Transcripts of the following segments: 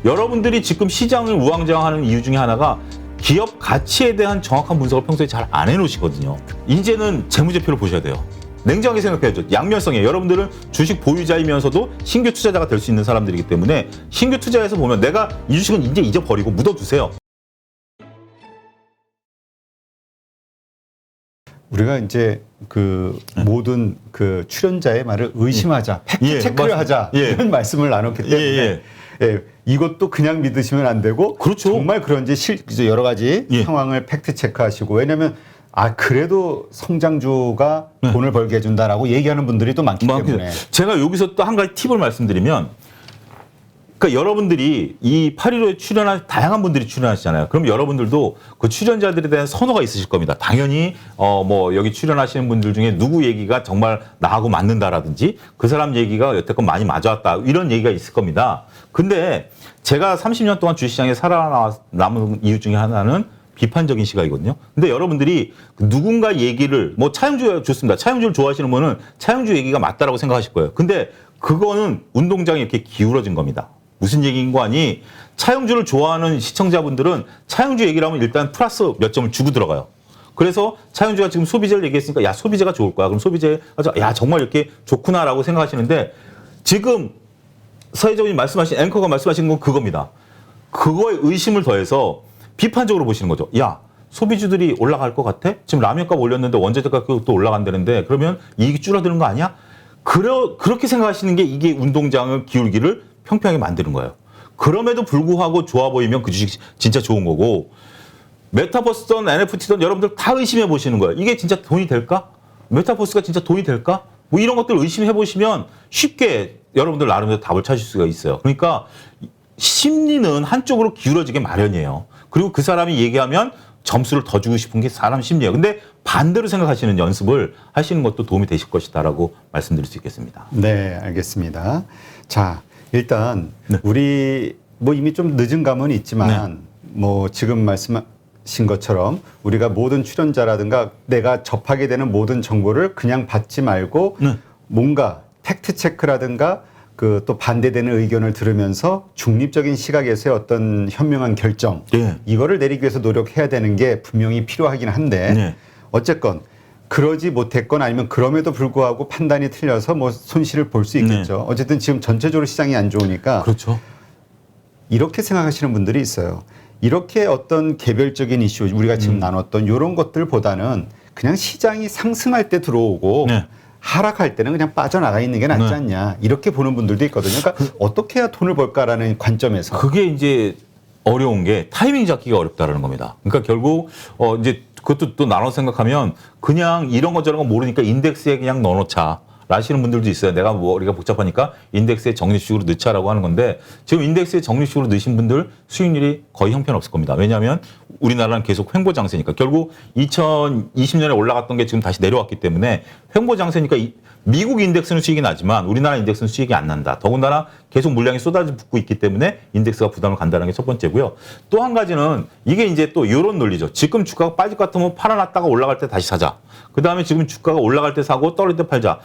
여러분들이 지금 시장을 우왕좌왕하는 이유 중에 하나가 기업 가치에 대한 정확한 분석을 평소에 잘 안 해놓으시거든요. 이제는 재무제표를 보셔야 돼요. 냉정하게 생각해야죠. 양면성이에요. 여러분들은 주식 보유자이면서도 신규 투자자가 될 수 있는 사람들이기 때문에 신규 투자에서 보면 내가 이 주식은 이제 잊어버리고 묻어두세요. 우리가 이제 그 모든 그 출연자의 말을 의심하자, 팩트 체크를 하자 이런 말씀을 나눴기 때문에 이것도 그냥 믿으시면 안 되고 그렇죠. 정말 그런지 여러 가지 상황을 팩트 체크하시고 왜냐하면 그래도 성장주가 돈을 벌게 해준다라고 얘기하는 분들이 또 많기 때문에 제가 여기서 또 한 가지 팁을 말씀드리면 그러니까 여러분들이 이 8.15에 출연한 다양한 분들이 출연하시잖아요. 그럼 여러분들도 그 출연자들에 대한 선호가 있으실 겁니다. 당연히 뭐 여기 출연하시는 분들 중에 누구 얘기가 정말 나하고 맞는다라든지 그 사람 얘기가 여태껏 많이 맞아왔다 이런 얘기가 있을 겁니다. 근데 제가 30년 동안 주식시장에 살아남은 이유 중에 하나는 비판적인 시각이거든요. 근데 여러분들이 누군가 얘기를 뭐 차용주 좋습니다. 차용주를 좋아하시는 분은 차용주 얘기가 맞다라고 생각하실 거예요. 근데 그거는 운동장에 이렇게 기울어진 겁니다. 무슨 얘기인 거 아니? 차용주를 좋아하는 시청자분들은 차용주 얘기를 하면 일단 플러스 몇 점을 주고 들어가요. 그래서 차용주가 지금 소비재를 얘기했으니까 야 소비재가 좋을 거야. 그럼 소비재 야 정말 이렇게 좋구나라고 생각하시는데 지금 서혜정님 말씀하신 앵커가 말씀하신 건 그겁니다. 그거에 의심을 더해서 비판적으로 보시는 거죠. 야 소비주들이 올라갈 것 같아? 지금 라면값 올렸는데 원재료 가격도 올라간다는데 그러면 이익이 줄어드는 거 아니야? 그렇게 생각하시는 게 이게 운동장을 기울기를 평평하게 만드는 거예요. 그럼에도 불구하고 좋아 보이면 그 주식 진짜 좋은 거고 메타버스든 NFT든 여러분들 다 의심해 보시는 거예요. 이게 진짜 돈이 될까? 메타버스가 진짜 돈이 될까? 뭐 이런 것들 의심해 보시면 쉽게 여러분들 나름대로 답을 찾을 수가 있어요. 그러니까 심리는 한쪽으로 기울어지게 마련이에요. 그리고 그 사람이 얘기하면 점수를 더 주고 싶은 게 사람 심리예요. 근데 반대로 생각하시는 연습을 하시는 것도 도움이 되실 것이다라고 말씀드릴 수 있겠습니다. 네, 알겠습니다. 자, 일단 우리 뭐 이미 좀 늦은 감은 있지만 뭐 지금 말씀하신 것처럼 우리가 모든 출연자라든가 내가 접하게 되는 모든 정보를 그냥 받지 말고 뭔가 팩트 체크라든가 그 또 반대되는 의견을 들으면서 중립적인 시각에서의 어떤 현명한 결정 이거를 내리기 위해서 노력해야 되는 게 분명히 필요하긴 한데 어쨌건 그러지 못했건 아니면 그럼에도 불구하고 판단이 틀려서 뭐 손실을 볼 수 있겠죠. 어쨌든 지금 전체적으로 시장이 안 좋으니까 그렇죠. 이렇게 생각하시는 분들이 있어요. 이렇게 어떤 개별적인 이슈 우리가 지금 나눴던 이런 것들보다는 그냥 시장이 상승할 때 들어오고 하락할 때는 그냥 빠져나가 있는 게 낫지 않냐 이렇게 보는 분들도 있거든요. 그러니까 어떻게 해야 돈을 벌까라는 관점에서 그게 이제 어려운 게 타이밍 잡기가 어렵다라는 겁니다. 그러니까 결국 이제 그것도 또 나눠 생각하면 그냥 이런 거 저런 거 모르니까 인덱스에 그냥 넣어놓자. 라시는 분들도 있어요. 내가 머리가 복잡하니까 인덱스에 적립식으로 넣자라고 하는 건데 지금 인덱스에 적립식으로 넣으신 분들 수익률이 거의 형편없을 겁니다. 왜냐하면 우리나라는 계속 횡보장세니까 결국 2020년에 올라갔던 게 지금 다시 내려왔기 때문에 횡보장세니까 미국 인덱스는 수익이 나지만 우리나라 인덱스는 수익이 안 난다. 더군다나 계속 물량이 쏟아져 붙고 있기 때문에 인덱스가 부담을 간다는 게 첫 번째고요. 또 한 가지는 이게 이제 또 이런 논리죠. 지금 주가가 빠질 것 같으면 팔아놨다가 올라갈 때 다시 사자. 그다음에 지금 주가가 올라갈 때 사고 떨어질 때 팔자.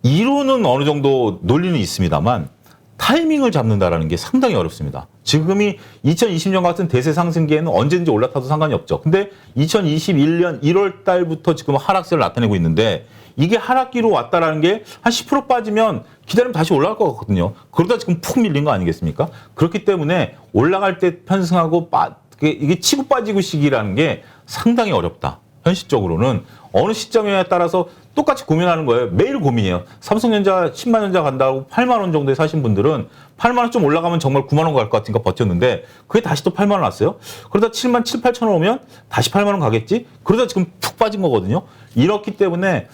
이론은 어느 정도 논리는 있습니다만 타이밍을 잡는다라는 게 상당히 어렵습니다. 지금이 2020년 같은 대세 상승기에는 언제든지 올라타도 상관이 없죠. 근데 2021년 1월 달부터 지금 하락세를 나타내고 있는데 이게 하락기로 왔다라는 게 한 10% 빠지면 기다리면 다시 올라갈 것 같거든요. 그러다 지금 푹 밀린 거 아니겠습니까? 그렇기 때문에 올라갈 때 편승하고 이게 치고 빠지고 시기라는 게 상당히 어렵다. 현실적으로는 어느 시점에 따라서 똑같이 고민하는 거예요. 매일 고민이에요. 삼성전자 10만 원자 간다고 8만 원 정도에 사신 분들은 8만 원 좀 올라가면 정말 9만 원 갈 것 같으니까 버텼는데 그게 다시 또 8만 원 왔어요. 그러다 7만 7, 8천 원 오면 다시 8만 원 가겠지? 그러다 지금 푹 빠진 거거든요. 이렇기 때문에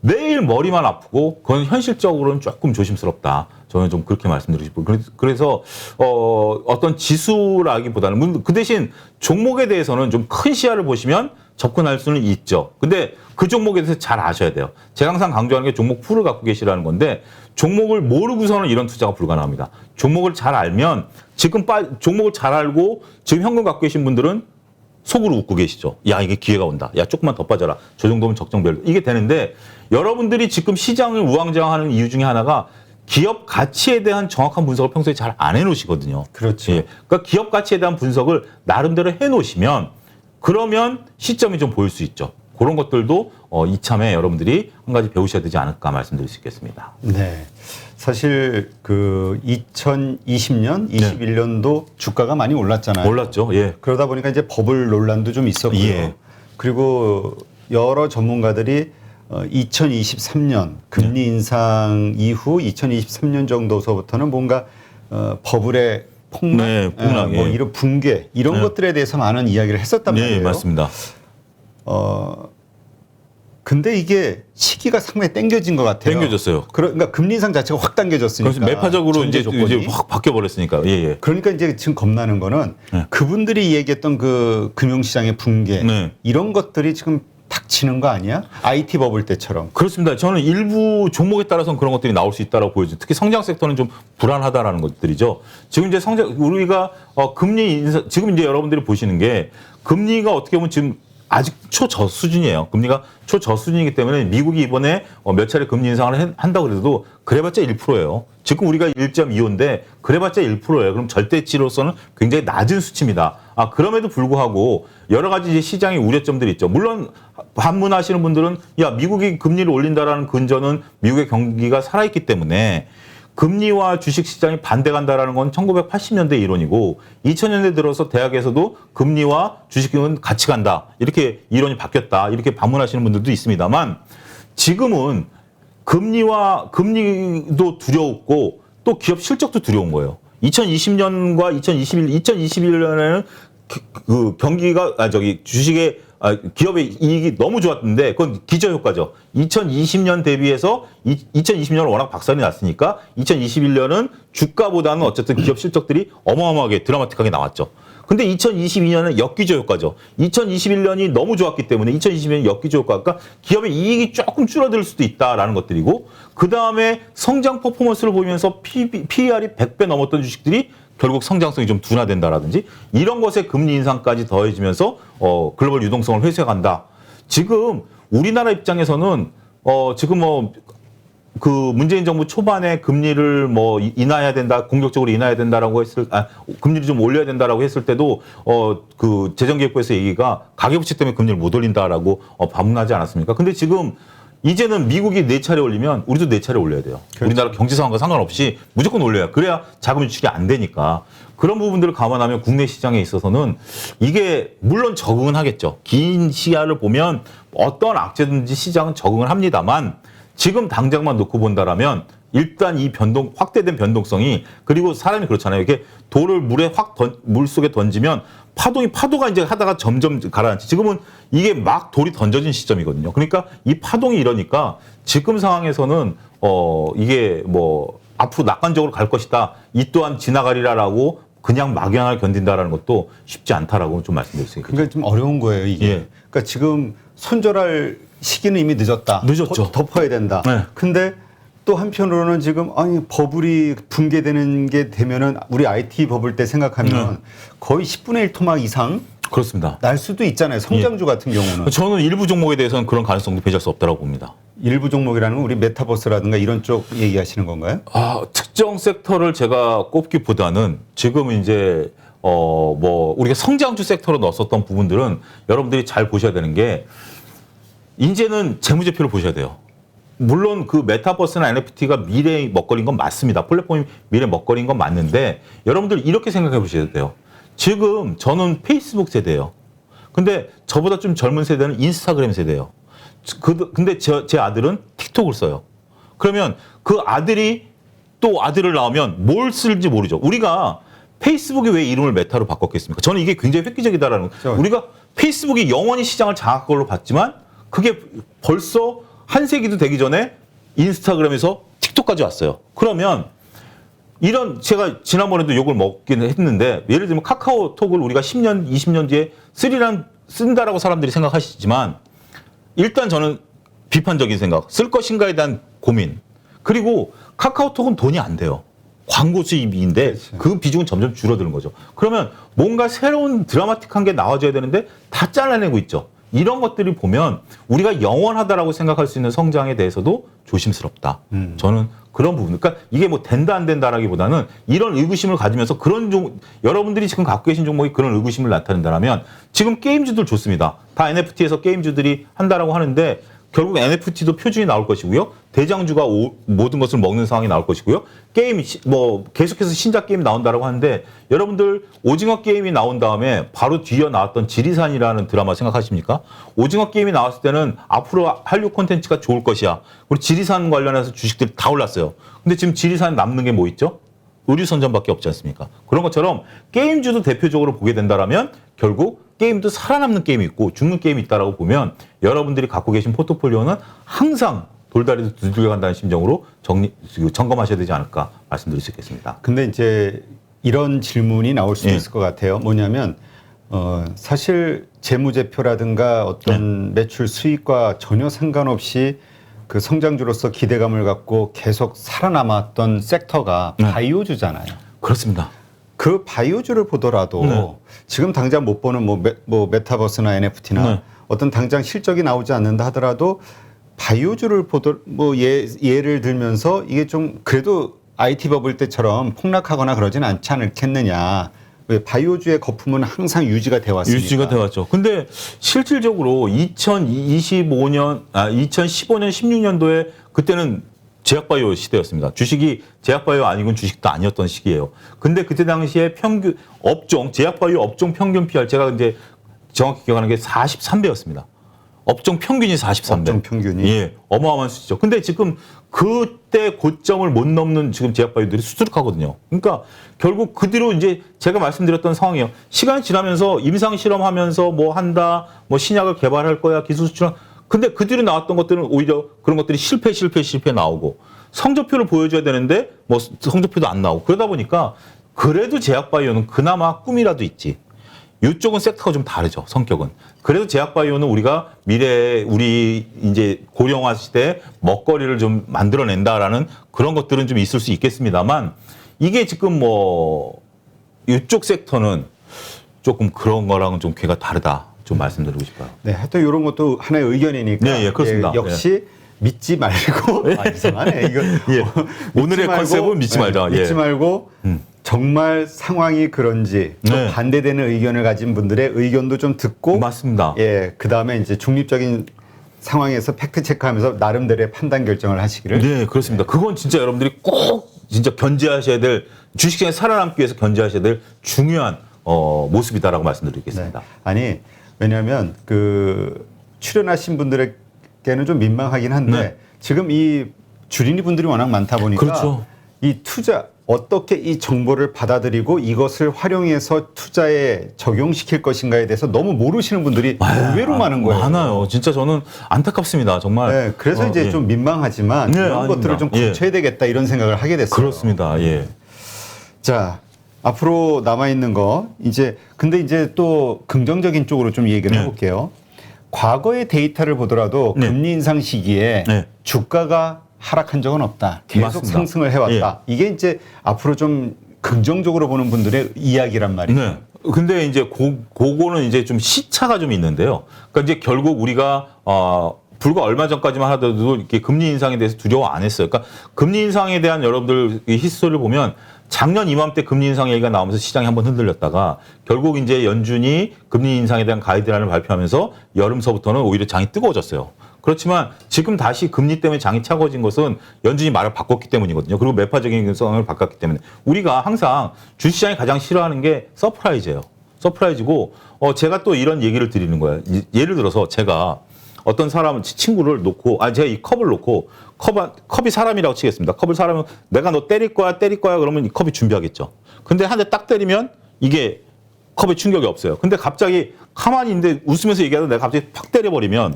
매일 머리만 아프고 그건 현실적으로는 조금 조심스럽다. 저는 좀 그렇게 말씀드리고 싶어요. 그래서 어떤 지수라기보다는 그 대신 종목에 대해서는 좀 큰 시야를 보시면 접근할 수는 있죠. 근데 그 종목에 대해서 잘 아셔야 돼요. 제가 항상 강조하는 게 종목 풀을 갖고 계시라는 건데 종목을 모르고서는 이런 투자가 불가능합니다. 종목을 잘 알면 지금 종목을 잘 알고 지금 현금 갖고 계신 분들은 속으로 웃고 계시죠. 야 이게 기회가 온다. 야 조금만 더 빠져라. 저 정도면 적정별 이게 되는데 여러분들이 지금 시장을 우왕좌왕하는 이유 중에 하나가 기업 가치에 대한 정확한 분석을 평소에 잘 안 해놓으시거든요. 그렇죠. 예. 그러니까 기업 가치에 대한 분석을 나름대로 해놓으시면 그러면 시점이 좀 보일 수 있죠. 그런 것들도 이참에 여러분들이 한 가지 배우셔야 되지 않을까 말씀드릴 수 있겠습니다. 네. 사실 그 2020년, 21년도 주가가 많이 올랐잖아요. 몰랐죠. 예. 그러다 보니까 이제 버블 논란도 좀 있었고요. 예. 그리고 여러 전문가들이 2023년 금리 인상 이후 2023년 정도서부터는 뭔가 버블의 폭락, 네, 폭락, 뭐 예. 이런 붕괴 이런 네. 것들에 대해서 많은 이야기를 했었단 말이에요. 네, 맞습니다. 근데 이게 시기가 상당히 땡겨진 것 같아요. 땡겨졌어요. 그러니까 금리 인상 자체가 확 당겨졌으니까. 그래서 매파적으로 전제 이제 조건이. 확 바뀌어 버렸으니까. 예, 예. 그러니까 이제 지금 겁나는 거는 네. 그분들이 얘기했던 그 금융시장의 붕괴 네. 이런 것들이 지금 닥치는 거 아니야? IT 버블 때처럼. 그렇습니다. 저는 일부 종목에 따라서는 그런 것들이 나올 수 있다고 보여요. 특히 성장 섹터는 좀 불안하다라는 것들이죠. 지금 이제 우리가 금리 인상, 지금 이제 여러분들이 보시는 게 금리가 어떻게 보면 지금 아직 초저수준이에요. 금리가 초저수준이기 때문에 미국이 이번에 몇 차례 금리 인상을 한다고 그래도 그래봤자 1%예요. 지금 우리가 1.25인데 그래봤자 1%예요. 그럼 절대치로서는 굉장히 낮은 수치입니다. 그럼에도 불구하고 여러 가지 이제 시장의 우려점들이 있죠. 물론 반문하시는 분들은 야, 미국이 금리를 올린다라는 근저는 미국의 경기가 살아있기 때문에 금리와 주식시장이 반대 간다라는 건 1980년대 이론이고 2000년대 들어서 대학에서도 금리와 주식은 같이 간다. 이렇게 이론이 바뀌었다. 이렇게 반문하시는 분들도 있습니다만 지금은 금리도 두려웠고 또 기업 실적도 두려운 거예요. 2020년과 2021년에는 그 경기가 주식의 기업의 이익이 너무 좋았는데 그건 기저효과죠. 2020년 대비해서 2020년은 워낙 박살이 났으니까 2021년은 주가보다는 어쨌든 기업 실적들이 어마어마하게 드라마틱하게 나왔죠. 근데 2022년은 역기저 효과죠. 2021년이 너무 좋았기 때문에 2022년 역기저 효과가 기업의 이익이 조금 줄어들 수도 있다라는 것들이고 그다음에 성장 퍼포먼스를 보면서 PER이 100배 넘었던 주식들이 결국 성장성이 좀 둔화된다라든지 이런 것에 금리 인상까지 더해지면서 글로벌 유동성을 회수해간다. 지금 우리나라 입장에서는 지금 그 문재인 정부 초반에 금리를 인하해야 된다, 공격적으로 인하해야 된다라고 금리를 좀 올려야 된다라고 했을 때도 그 재정기획부에서 얘기가 가계부채 때문에 금리를 못 올린다라고 반문하지 않았습니까? 근데 지금 이제는 미국이 4차례 올리면 우리도 4차례 올려야 돼요. 그렇죠. 우리나라 경제 상황과 상관없이 무조건 올려야. 그래야 자금 유출이 안 되니까. 그런 부분들을 감안하면 국내 시장에 있어서는 이게 물론 적응은 하겠죠. 긴 시야를 보면 어떤 악재든지 시장은 적응을 합니다만 지금 당장만 놓고 본다라면 일단 이 확대된 변동성이 그리고 사람이 그렇잖아요. 이렇게 돌을 물 속에 던지면 파도가 이제 하다가 점점 가라앉지. 지금은 이게 막 돌이 던져진 시점이거든요. 그러니까 이 파동이 이러니까 지금 상황에서는 이게 앞으로 낙관적으로 갈 것이다. 이 또한 지나가리라라고 그냥 막연하게 견딘다라는 것도 쉽지 않다라고 좀 말씀드릴 수 있겠죠. 그러니까 좀 어려운 거예요, 이게. 예. 그러니까 지금 손절할 시기는 이미 늦었다. 늦었죠. 덮어야 된다. 네. 근데 또 한편으로는 지금 버블이 붕괴되는 게 되면은 우리 IT 버블 때 생각하면 거의 10분의 1 토막 이상 그렇습니다. 날 수도 있잖아요. 성장주 같은 경우는. 저는 일부 종목에 대해서는 그런 가능성도 배제할 수 없다고 봅니다. 일부 종목이라는 건 우리 메타버스라든가 이런 쪽 얘기하시는 건가요? 특정 섹터를 제가 꼽기보다는 지금 이제 우리가 성장주 섹터로 넣었었던 부분들은 여러분들이 잘 보셔야 되는 게 이제는 재무제표를 보셔야 돼요. 물론 그 메타버스나 NFT가 미래의 먹거리인 건 맞습니다. 플랫폼이 미래의 먹거리인 건 맞는데 여러분들 이렇게 생각해 보셔야 돼요. 지금 저는 페이스북 세대예요. 근데 저보다 좀 젊은 세대는 인스타그램 세대예요. 근데 제 아들은 틱톡을 써요. 그러면 그 아들이 또 아들을 낳으면 뭘 쓸지 모르죠. 우리가 페이스북이 왜 이름을 메타로 바꿨겠습니까? 저는 이게 굉장히 획기적이다라는 거. 그렇죠. 우리가 페이스북이 영원히 시장을 장악할 걸로 봤지만 그게 벌써 한 세기도 되기 전에 인스타그램에서 틱톡까지 왔어요. 그러면 이런 제가 지난번에도 욕을 먹긴 했는데 예를 들면 카카오톡을 우리가 10년, 20년 뒤에 쓴다라고 사람들이 생각하시지만 일단 저는 비판적인 생각, 쓸 것인가에 대한 고민. 그리고 카카오톡은 돈이 안 돼요. 광고 수입인데 그렇죠. 그 비중은 점점 줄어드는 거죠. 그러면 뭔가 새로운 드라마틱한 게 나와줘야 되는데 다 잘라내고 있죠. 이런 것들을 보면 우리가 영원하다라고 생각할 수 있는 성장에 대해서도 조심스럽다. 저는 그런 부분. 그러니까 이게 뭐 된다 안 된다라기보다는 이런 의구심을 가지면서 여러분들이 지금 갖고 계신 종목이 그런 의구심을 나타낸다면 지금 게임주들 좋습니다. 다 NFT에서 게임주들이 한다라고 하는데 결국 NFT도 표준이 나올 것이고요. 대장주가 모든 것을 먹는 상황이 나올 것이고요. 게임 계속해서 신작 게임이 나온다라고 하는데 여러분들 오징어 게임이 나온 다음에 바로 뒤에 나왔던 지리산이라는 드라마 생각하십니까? 오징어 게임이 나왔을 때는 앞으로 한류 콘텐츠가 좋을 것이야. 우리 지리산 관련해서 주식들이 다 올랐어요. 근데 지금 지리산 남는 게 뭐 있죠? 의류선전밖에 없지 않습니까? 그런 것처럼 게임주도 대표적으로 보게 된다라면 결국 게임도 살아남는 게임이 있고 죽는 게임이 있다라고 보면 여러분들이 갖고 계신 포트폴리오는 항상 돌다리도 두들겨 간다는 심정으로 점검하셔야 되지 않을까 말씀드릴 수 있겠습니다. 근데 이제 이런 질문이 나올 수도 있을 것 같아요. 뭐냐면 사실 재무제표라든가 어떤 매출 수익과 전혀 상관없이 그 성장주로서 기대감을 갖고 계속 살아남았던 섹터가 바이오주잖아요. 그렇습니다. 그 바이오주를 보더라도 지금 당장 못 보는 뭐 메타버스나 NFT나 어떤 당장 실적이 나오지 않는다 하더라도 바이오주를 예를 들면서 이게 좀 그래도 IT 버블 때처럼 폭락하거나 그러진 않지 않겠느냐. 왜 바이오주의 거품은 항상 유지가 돼 왔으니까. 유지가 돼 왔죠. 근데 실질적으로 2015년, 16년도에 그때는 제약바이오 시대였습니다. 주식이 제약바이오 아니군 주식도 아니었던 시기예요. 근데 그때 당시에 제약바이오 업종 평균 PR 제가 이제 정확히 기억하는 게 43배였습니다. 업종 평균이 43배. 업종 평균이. 예, 어마어마한 수치죠. 근데 지금 그때 고점을 못 넘는 지금 제약바이오들이 수두룩하거든요. 그러니까 결국 그 뒤로 이제 제가 말씀드렸던 상황이에요. 시간이 지나면서 임상 실험하면서 뭐 한다, 뭐 신약을 개발할 거야, 기술 수출한. 근데 그 뒤로 나왔던 것들은 오히려 그런 것들이 실패 나오고 성적표를 보여줘야 되는데 뭐 성적표도 안 나오고 그러다 보니까 그래도 제약바이오는 그나마 꿈이라도 있지. 이쪽은 섹터가 좀 다르죠, 성격은. 그래도 제약바이오는 우리가 미래에 우리 이제 고령화 시대에 먹거리를 좀 만들어낸다라는 그런 것들은 좀 있을 수 있겠습니다만 이게 지금 뭐 이쪽 섹터는 조금 그런 거랑은 좀 괴가 다르다. 좀 말씀드리고 싶어요. 네, 하여튼 이런 것도 하나의 의견이니까. 네, 예, 그렇습니다. 역시 믿지 말고. 이상하네. 이거. 예. 오늘의 컨셉은 믿지 말자. 믿지 말고 정말 상황이 그런지 또 반대되는 의견을 가진 분들의 의견도 좀 듣고. 맞습니다. 예, 그 다음에 이제 중립적인 상황에서 팩트 체크하면서 나름대로의 판단 결정을 하시기를. 네, 그렇습니다. 그건 진짜 여러분들이 꼭 진짜 견제하셔야 될 주식시장에 살아남기 위해서 견제하셔야 될 중요한 모습이다라고 말씀드리겠습니다. 네. 아니. 왜냐하면 그 출연하신 분들에게는 좀 민망하긴 한데 지금 이 주린이 분들이 워낙 많다 보니까 그렇죠. 이 투자 어떻게 이 정보를 받아들이고 이것을 활용해서 투자에 적용시킬 것인가에 대해서 너무 모르시는 분들이 의외로 많은 거예요. 많아요. 진짜 저는 안타깝습니다. 정말. 네, 그래서 이제 좀 민망하지만 이런 아닙니다. 것들을 좀 고쳐야 되겠다 이런 생각을 하게 됐어요. 그렇습니다. 예. 자. 앞으로 남아있는 거, 근데 이제 또 긍정적인 쪽으로 좀 얘기를 해볼게요. 과거의 데이터를 보더라도 금리 인상 시기에 주가가 하락한 적은 없다. 계속 맞습니다. 상승을 해왔다. 이게 이제 앞으로 좀 긍정적으로 보는 분들의 이야기란 말이죠. 네. 근데 이제 그거는 이제 좀 시차가 좀 있는데요. 그러니까 이제 결국 우리가, 불과 얼마 전까지만 하더라도 이렇게 금리 인상에 대해서 두려워 안 했어요. 그러니까 금리 인상에 대한 여러분들 히스토리를 보면 작년 이맘때 금리 인상 얘기가 나오면서 시장이 한번 흔들렸다가 결국 이제 연준이 금리 인상에 대한 가이드라인을 발표하면서 여름서부터는 오히려 장이 뜨거워졌어요. 그렇지만 지금 다시 금리 때문에 장이 차가워진 것은 연준이 말을 바꿨기 때문이거든요. 그리고 매파적인 성을 바꿨기 때문에 우리가 항상 주식시장이 가장 싫어하는 게 서프라이즈예요. 서프라이즈고 제가 또 이런 얘기를 드리는 거예요. 예를 들어서 제가 어떤 사람 친구를 놓고 제가 이 컵을 놓고 컵이 사람이라고 치겠습니다. 컵을 사람은 내가 너 때릴 거야 그러면 이 컵이 준비하겠죠. 근데 한 대 딱 때리면 이게 컵에 충격이 없어요. 근데 갑자기 가만히 있는데 웃으면서 얘기하다 내가 갑자기 팍 때려버리면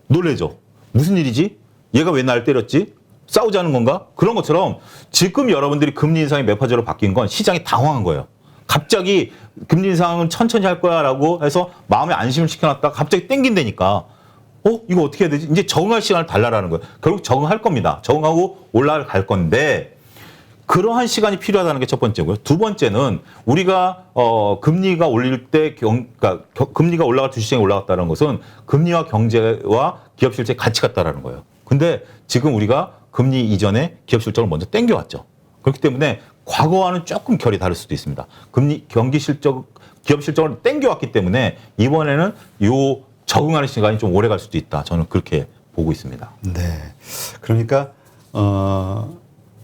놀래죠. 무슨 일이지? 얘가 왜 날 때렸지? 싸우자는 건가? 그런 것처럼 지금 여러분들이 금리 인상이 매파적으로 바뀐 건 시장이 당황한 거예요. 갑자기 금리 인상은 천천히 할 거야 라고 해서 마음에 안심을 시켜놨다가 갑자기 땡긴다니까. 이거 어떻게 해야 되지? 이제 적응할 시간을 달라라는 거예요. 결국 적응할 겁니다. 적응하고 올라갈 건데 그러한 시간이 필요하다는 게 첫 번째고요. 두 번째는 우리가 금리가 올릴 때 그러니까 금리가 올라갈 주식시장이 올라갔다는 것은 금리와 경제와 기업 실제 같이 갔다라는 거예요. 근데 지금 우리가 금리 이전에 기업 실적을 먼저 땡겨왔죠. 그렇기 때문에 과거와는 조금 결이 다를 수도 있습니다. 경기 실적, 기업 실적을 땡겨왔기 때문에 이번에는 요 적응하는 시간이 좀 오래 갈 수도 있다. 저는 그렇게 보고 있습니다. 네. 그러니까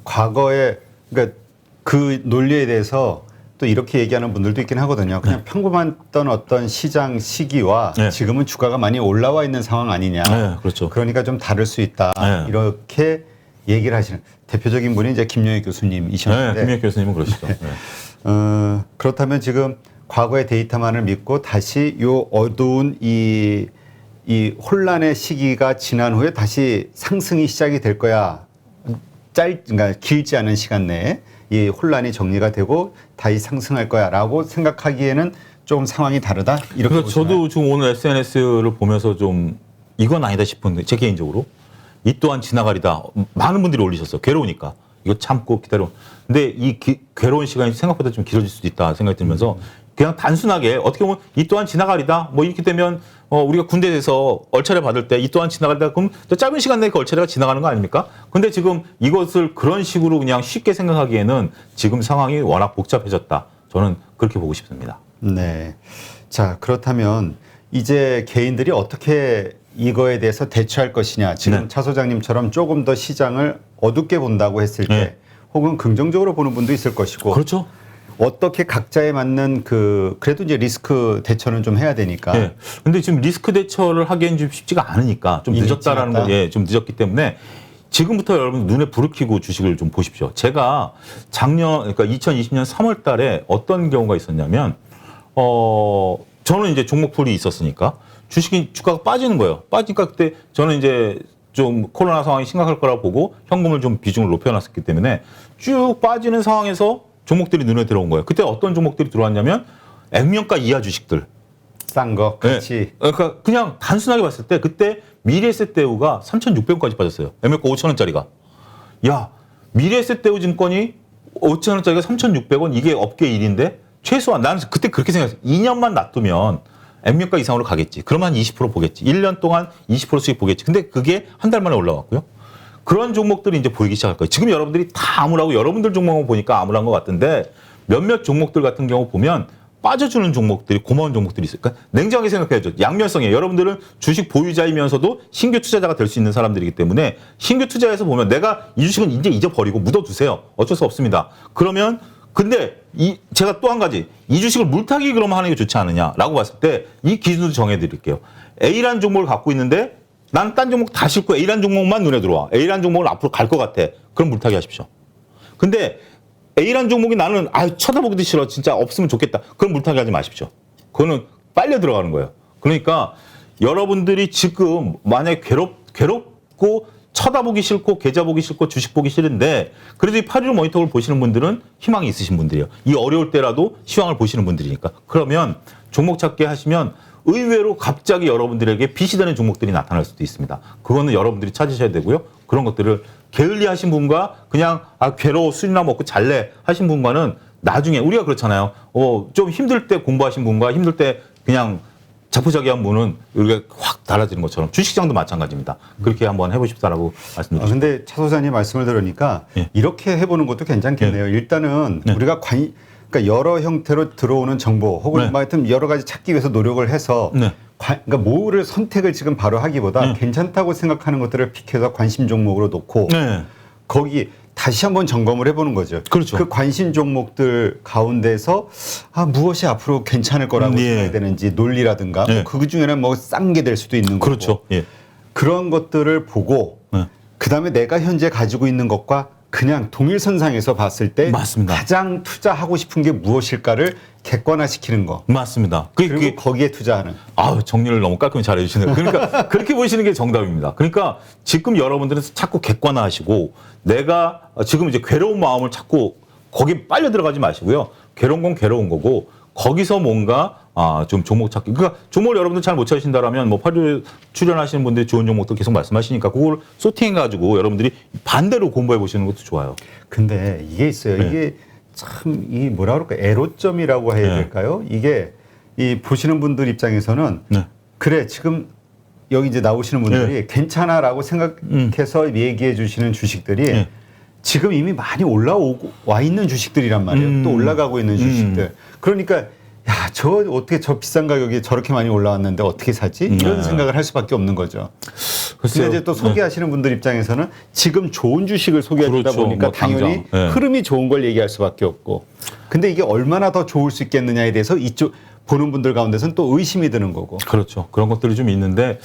과거에 그러니까 그 논리에 대해서 또 이렇게 얘기하는 분들도 있긴 하거든요. 그냥 평범했던 어떤 시장 시기와 네. 지금은 주가가 많이 올라와 있는 상황 아니냐. 네, 그렇죠. 그러니까 좀 다를 수 있다. 네. 이렇게 얘기를 하시는 대표적인 분이 이제 김영희 교수님이셨는데. 네, 김영희 교수님은 그러시죠. 네. 그렇다면 지금 과거의 데이터만을 믿고 다시 요 어두운 이 혼란의 시기가 지난 후에 다시 상승이 시작이 될 거야. 그러니까 길지 않은 시간 내에 이 혼란이 정리가 되고 다시 상승할 거야라고 생각하기에는 좀 상황이 다르다. 이렇게 그래서 보시나요? 저도 지금 오늘 SNS를 보면서 좀 이건 아니다 싶은데 제 개인적으로 이 또한 지나가리다. 많은 분들이 올리셨어요. 괴로우니까 이거 참고 기다려. 근데 이 괴로운 시간이 생각보다 좀 길어질 수도 있다 생각이 들면서 그냥 단순하게 어떻게 보면 이 또한 지나가리다. 뭐 이렇게 되면 우리가 군대에서 얼차려 받을 때 이 또한 지나가리다. 그럼 또 짧은 시간 내에 그 얼차려가 지나가는 거 아닙니까? 근데 지금 이것을 그런 식으로 그냥 쉽게 생각하기에는 지금 상황이 워낙 복잡해졌다. 저는 그렇게 보고 싶습니다. 네. 자, 그렇다면 이제 개인들이 어떻게 이거에 대해서 대처할 것이냐. 지금 네. 차 소장님처럼 조금 더 시장을 어둡게 본다고 했을 때 네. 혹은 긍정적으로 보는 분도 있을 것이고 그렇죠. 어떻게 각자에 맞는 그래도 이제 리스크 대처는 좀 해야 되니까. 예. 근데 지금 리스크 대처를 하기엔 좀 쉽지가 않으니까 좀 이미 늦었다라는 지났다? 거, 예, 좀 늦었기 때문에 지금부터 여러분 눈에 불을 켜고 주식을 좀 보십시오. 제가 그러니까 2020년 3월 달에 어떤 경우가 있었냐면, 저는 이제 종목풀이 있었으니까 주가가 빠지는 거예요. 빠지니까 그때 저는 이제 좀 코로나 상황이 심각할 거라고 보고 현금을 좀 비중을 높여놨었기 때문에 쭉 빠지는 상황에서 종목들이 눈에 들어온 거예요. 그때 어떤 종목들이 들어왔냐면 액면가 이하 주식들. 싼 거, 그렇지. 네. 그러니까 그냥 단순하게 봤을 때 그때 미래에셋대우가 3,600원까지 빠졌어요. 액면가 5,000원짜리가. 야, 미래에셋대우 증권이 5,000원짜리가 3,600원 이게 업계 일인데 최소한 나는 그때 그렇게 생각했어요. 2년만 놔두면 액면가 이상으로 가겠지. 그러면 한 20% 보겠지. 1년 동안 20%씩 보겠지. 근데 그게 한 달 만에 올라왔고요. 그런 종목들이 이제 보이기 시작할 거예요. 지금 여러분들이 다 암울하고 여러분들 종목만 보니까 암울한 것 같은데 몇몇 종목들 같은 경우 보면 빠져주는 종목들이 고마운 종목들이 있어요. 그러니까 냉정하게 생각해야죠. 양면성이에요. 여러분들은 주식 보유자이면서도 신규 투자자가 될 수 있는 사람들이기 때문에 신규 투자에서 보면 내가 이 주식은 이제 잊어버리고 묻어두세요. 어쩔 수 없습니다. 그러면 근데 제가 또 한 가지 이 주식을 물타기 그러면 하는 게 좋지 않느냐라고 봤을 때 이 기준을 정해드릴게요. A라는 종목을 갖고 있는데 난 딴 종목 다 싫고 A라는 종목만 눈에 들어와. A라는 종목은 앞으로 갈 것 같아. 그럼 물타기 하십시오. 근데 A라는 종목이 나는 쳐다보기도 싫어. 진짜 없으면 좋겠다. 그럼 물타기 하지 마십시오. 그거는 빨려 들어가는 거예요. 그러니까 여러분들이 지금 만약에 괴롭고 쳐다보기 싫고 계좌 보기 싫고 주식 보기 싫은데 그래도 이 8.15 모니터를 보시는 분들은 희망이 있으신 분들이에요. 이 어려울 때라도 시황을 보시는 분들이니까. 그러면 종목 찾기 하시면 의외로 갑자기 여러분들에게 빛이 되는 종목들이 나타날 수도 있습니다. 그거는 여러분들이 찾으셔야 되고요. 그런 것들을 게을리하신 분과 그냥 괴로워 술이나 먹고 잘래 하신 분과는 나중에 우리가 그렇잖아요. 좀 힘들 때 공부하신 분과 힘들 때 그냥 자포자기한 분은 우리가 확 달라지는 것처럼 주식시장도 마찬가지입니다. 그렇게 한번 해보십사라고 말씀드리고 싶습니다. 근데 차 소장님 말씀을 들으니까 예. 이렇게 해보는 것도 괜찮겠네요. 일단은 네. 우리가 그러니까 여러 형태로 들어오는 정보 혹은 네. 뭐 하여튼 여러 가지 찾기 위해서 노력을 해서 네. 그러니까 뭐를 선택을 지금 바로 하기보다 네. 괜찮다고 생각하는 것들을 픽해서 관심 종목으로 놓고 네. 거기 다시 한번 점검을 해보는 거죠. 그렇죠. 그 관심 종목들 가운데서 무엇이 앞으로 괜찮을 거라고 예. 생각이 되는지 논리라든가 예. 그 중에는 뭐 싼 게 될 수도 있는 거고 그렇죠. 예. 그런 것들을 보고 네. 그다음에 내가 현재 가지고 있는 것과 그냥 동일선상에서 봤을 때 맞습니다. 가장 투자하고 싶은 게 무엇일까를 객관화시키는 거. 맞습니다. 그리고 거기에 투자하는. 정리를 너무 깔끔히 잘 해주시네요. 그러니까 그렇게 보시는 게 정답입니다. 그러니까 지금 여러분들은 자꾸 객관화하시고 내가 지금 이제 괴로운 마음을 자꾸 거기 빨려 들어가지 마시고요. 괴로운 건 괴로운 거고 거기서 뭔가 좀 종목 찾기. 그러니까 종목을 여러분들 잘 못 찾으신다라면 뭐 8일 출연하시는 분들이 좋은 종목도 계속 말씀하시니까 그걸 소팅해가지고 여러분들이 반대로 공부해 보시는 것도 좋아요. 근데 이게 있어요. 네. 이게 참 이 뭐라 그럴까 애로점이라고 해야 네. 될까요? 이게 이 보시는 분들 입장에서는 네. 그래 지금 여기 이제 나오시는 분들이 괜찮아라고 생각해서 얘기해 주시는 주식들이 지금 이미 많이 와 있는 주식들이란 말이에요. 또 올라가고 있는 주식들. 그러니까 야, 어떻게 저 비싼 가격이 저렇게 많이 올라왔는데 어떻게 사지? 이런 생각을 할 수밖에 없는 거죠. 근데 이제 또 소개하시는 분들 입장에서는 지금 좋은 주식을 소개하다 그렇죠. 보니까 뭐 당연히 당장. 흐름이 좋은 걸 얘기할 수밖에 없고. 근데 이게 얼마나 더 좋을 수 있겠느냐에 대해서 이쪽 보는 분들 가운데서는 또 의심이 드는 거고. 그렇죠. 그런 것들이 좀 있는데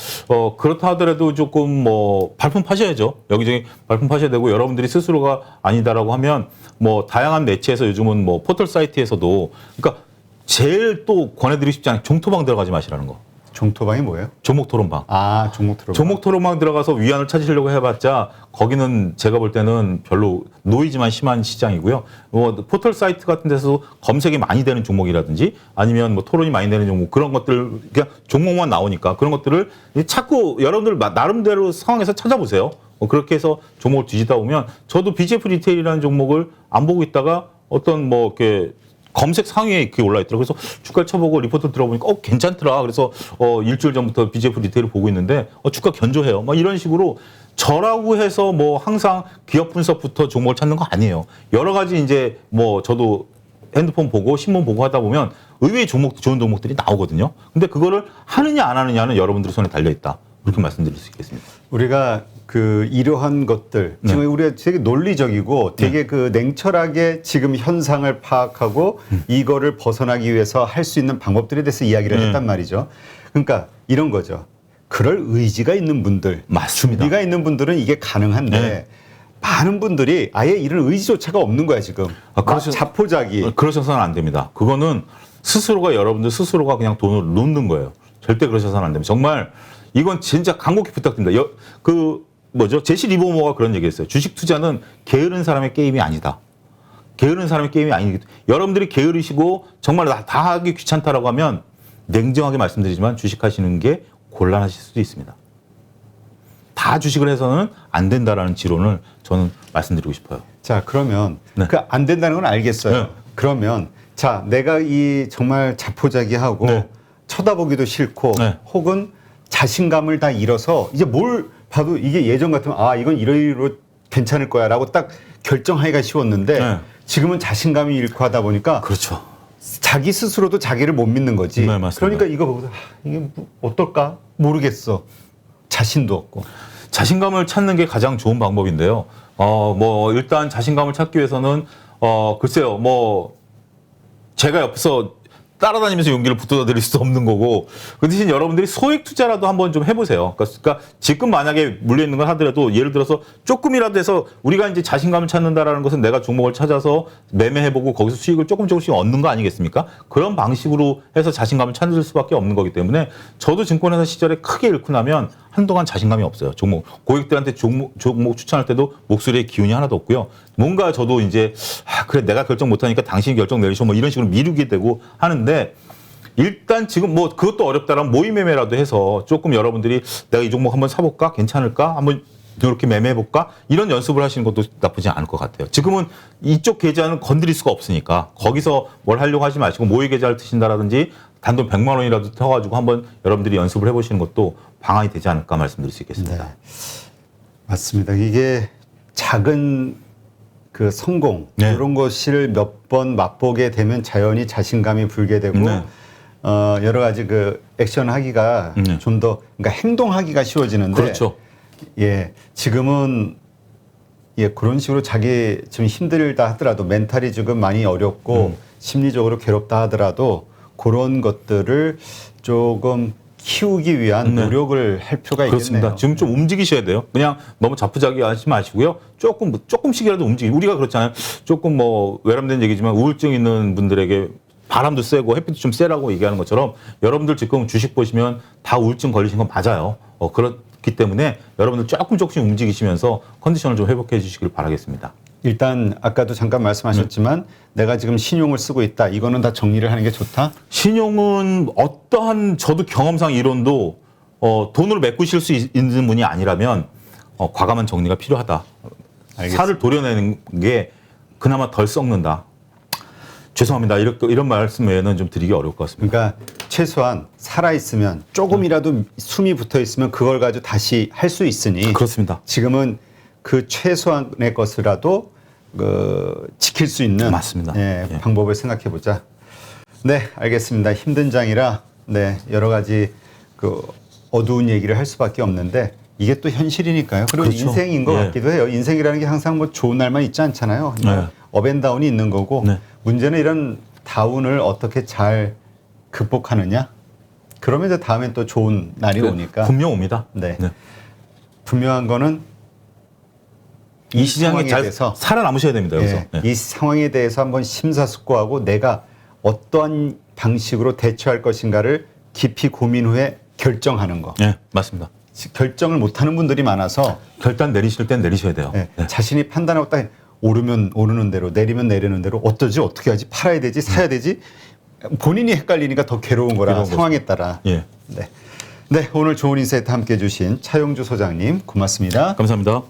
그렇다 하더라도 조금 뭐 발품 파셔야죠. 여기저기 발품 파셔야 되고 여러분들이 스스로가 아니다라고 하면 뭐 다양한 매체에서 요즘은 뭐 포털 사이트에서도 그러니까 제일 또 권해드리고 싶지 않은 종토방 들어가지 마시라는 거. 종토방이 뭐예요? 종목 토론방. 아, 종목 토론방. 종목 토론방 들어가서 위안을 찾으려고 해봤자 거기는 제가 볼 때는 별로 노이즈만 심한 시장이고요. 뭐 포털 사이트 같은 데서 검색이 많이 되는 종목이라든지 아니면 뭐 토론이 많이 되는 종목 그런 것들 그냥 종목만 나오니까 그런 것들을 자꾸 여러분들 나름대로 상황에서 찾아보세요. 그렇게 해서 종목을 뒤지다 보면 저도 BGF 리테일이라는 종목을 안 보고 있다가 어떤 뭐 이렇게 검색 상위에 그게 올라있더라고요. 그래서 주가를 쳐보고 리포트 들어보니까 괜찮더라. 그래서 일주일 전부터 BGF 리테일을 보고 있는데 주가 견조해요. 막 이런 식으로 저라고 해서 뭐 항상 기업 분석부터 종목을 찾는 거 아니에요. 여러 가지 이제 뭐 저도 핸드폰 보고 신문 보고 하다 보면 의외의 좋은 종목들이 나오거든요. 근데 그거를 하느냐 안 하느냐는 여러분들 손에 달려있다. 그렇게 말씀드릴 수 있겠습니다. 우리가 이러한 것들 지금 우리가 되게 논리적이고 되게 냉철하게 지금 현상을 파악하고 이거를 벗어나기 위해서 할 수 있는 방법들에 대해서 이야기를 했단 말이죠. 그러니까 이런 거죠. 그럴 의지가 있는 분들, 맞습니다. 준비가 있는 분들은 이게 가능한데 많은 분들이 아예 이런 의지조차가 없는 거야 지금. 자포자기. 그러셔서는 안 됩니다. 그거는 여러분들 스스로가 그냥 돈을 놓는 거예요. 절대 그러셔서는 안 됩니다. 정말 이건 진짜 간곡히 부탁드립니다. 제시 리버모어가 그런 얘기했어요. 주식 투자는 게으른 사람의 게임이 아니다. 게으른 사람의 게임이 아니기 때문에 여러분들이 게으르시고 정말 다 하기 귀찮다라고 하면 냉정하게 말씀드리지만 주식하시는 게 곤란하실 수도 있습니다. 다 주식을 해서는 안 된다라는 지론을 저는 말씀드리고 싶어요. 자, 그러면 안 된다는 건 알겠어요. 그러면 자, 내가 이 정말 자포자기하고 쳐다보기도 싫고 혹은 자신감을 다 잃어서 이제 뭘 봐도 이게 예전 같으면 이건 이러이러 괜찮을 거야 라고 딱 결정하기가 쉬웠는데 지금은 자신감이 잃고 하다 보니까 그렇죠. 자기 스스로도 자기를 못 믿는 거지. 네, 맞습니다. 그러니까 이거 보고서 이게 어떨까 모르겠어. 자신도 없고. 자신감을 찾는 게 가장 좋은 방법인데요. 일단 자신감을 찾기 위해서는 글쎄요. 제가 옆에서 따라다니면서 용기를 붙들어 드릴 수도 없는 거고 그 대신 여러분들이 소액 투자라도 한번 좀 해보세요. 그러니까 지금 만약에 물려있는 걸 하더라도 예를 들어서 조금이라도 해서 우리가 이제 자신감을 찾는다라는 것은 내가 종목을 찾아서 매매해보고 거기서 수익을 조금씩 얻는 거 아니겠습니까? 그런 방식으로 해서 자신감을 찾을 수밖에 없는 거기 때문에 저도 증권회사 시절에 크게 잃고 나면 한동안 자신감이 없어요. 고객들한테 종목 추천할 때도 목소리에 기운이 하나도 없고요. 뭔가 저도 이제 그래 내가 결정 못하니까 당신이 결정 내리셔 뭐 이런 식으로 미루게 되고 하는데 일단 지금 그것도 어렵다라면 모의 매매라도 해서 조금 여러분들이 내가 이 종목 한번 사볼까 괜찮을까 한번 이렇게 매매해볼까 이런 연습을 하시는 것도 나쁘지 않을 것 같아요. 지금은 이쪽 계좌는 건드릴 수가 없으니까 거기서 뭘 하려고 하지 마시고 모의 계좌를 트신다라든지 단돈 100만 원이라도 터가지고 한번 여러분들이 연습을 해보시는 것도 방안이 되지 않을까 말씀드릴 수 있겠습니다. 네. 맞습니다. 이게 작은 성공 이런 것을 몇 번 맛보게 되면 자연히 자신감이 불게 되고 여러 가지 액션 하기가 좀 더 그러니까 행동하기가 쉬워지는데 그렇죠. 지금은 그런 식으로 자기 좀 힘들다 하더라도 멘탈이 지금 많이 어렵고 심리적으로 괴롭다 하더라도 그런 것들을 조금 키우기 위한 노력을 할 필요가 그렇습니다. 있겠네요. 지금 좀 움직이셔야 돼요. 그냥 너무 자포자기 하지 마시고요. 조금씩이라도 우리가 그렇잖아요. 조금 외람된 얘기지만 우울증 있는 분들에게 바람도 세고 햇빛도 좀 세라고 얘기하는 것처럼 여러분들 지금 주식 보시면 다 우울증 걸리신 건 맞아요. 그렇기 때문에 여러분들 조금씩 움직이시면서 컨디션을 좀 회복해 주시길 바라겠습니다. 일단 아까도 잠깐 말씀하셨지만 내가 지금 신용을 쓰고 있다. 이거는 다 정리를 하는 게 좋다? 신용은 어떠한 저도 경험상 이론도 돈으로 메꾸실 수 있는 분이 아니라면 과감한 정리가 필요하다. 알겠습니다. 살을 도려내는 게 그나마 덜 썩는다. 죄송합니다. 이런 말씀 외에는 좀 드리기 어려울 것 같습니다. 그러니까 최소한 살아 있으면 조금이라도 숨이 붙어 있으면 그걸 가지고 다시 할 수 있으니 그렇습니다. 지금은 그 최소한의 것이라도 지킬 수 있는 맞습니다. 예. 방법을 생각해 보자. 네, 알겠습니다. 힘든 장이라 여러 가지 어두운 얘기를 할 수밖에 없는데 이게 또 현실이니까요. 그리고 그렇죠. 인생인 것 예. 같기도 해요. 인생이라는 게 항상 뭐 좋은 날만 있지 않잖아요. 네. 업앤다운이 있는 거고 네. 문제는 이런 다운을 어떻게 잘 극복하느냐. 그러면 이제 다음엔 또 좋은 날이 오니까 분명 옵니다. 네. 분명한 거는 이 시장에 상황에 잘 대해서 살아남으셔야 됩니다. 여기서. 네. 이 상황에 대해서 한번 심사숙고하고 내가 어떠한 방식으로 대처할 것인가를 깊이 고민 후에 결정하는 거. 네, 맞습니다. 결정을 못하는 분들이 많아서 결단 내리실 땐 내리셔야 돼요. 네, 네. 자신이 판단하고 딱 오르면 오르는 대로 내리면 내리는 대로 어떠지 어떻게 하지 팔아야 되지 사야 되지 본인이 헷갈리니까 더 괴로운 거라 괴로운 상황에 따라. 예. 네, 오늘 좋은 인사이트 함께해 주신 차용주 소장님 고맙습니다. 감사합니다.